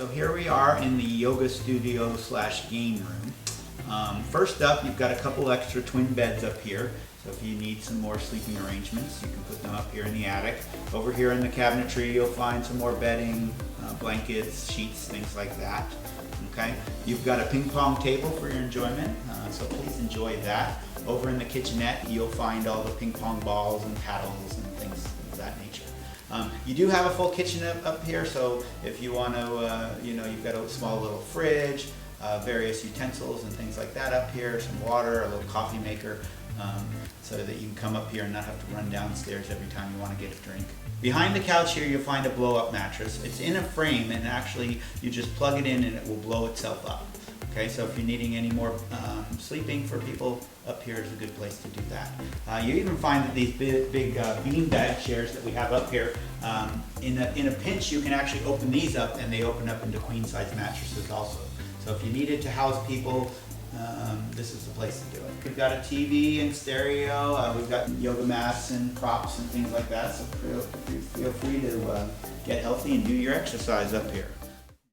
so here we are in the yoga studio slash game room. First up, you've got a couple extra twin beds up here. So if you need some more sleeping arrangements, you can put them up here in the attic. Over here in the cabinetry, you'll find some more bedding, blankets, sheets, things like that. Okay, you've got a ping pong table for your enjoyment, so please enjoy that. Over in the kitchenette, you'll find all the ping pong balls and paddles and things of that nature. You do have a full kitchen up here, so if you want to, you've got a small little fridge, various utensils and things like that up here, some water, a little coffee maker, so that you can come up here and not have to run downstairs every time you want to get a drink. Behind the couch here, you'll find a blow-up mattress. It's in a frame, and actually you just plug it in and it will blow itself up. Okay, so if you're needing any more sleeping for people, up here is a good place to do that. You even find that these big bean bag chairs that we have up here, in a pinch you can actually open these up and they open up into queen size mattresses also. So if you needed to house people, this is the place to do it. We've got a TV and stereo, we've got yoga mats and props and things like that, so feel free to get healthy and do your exercise up here.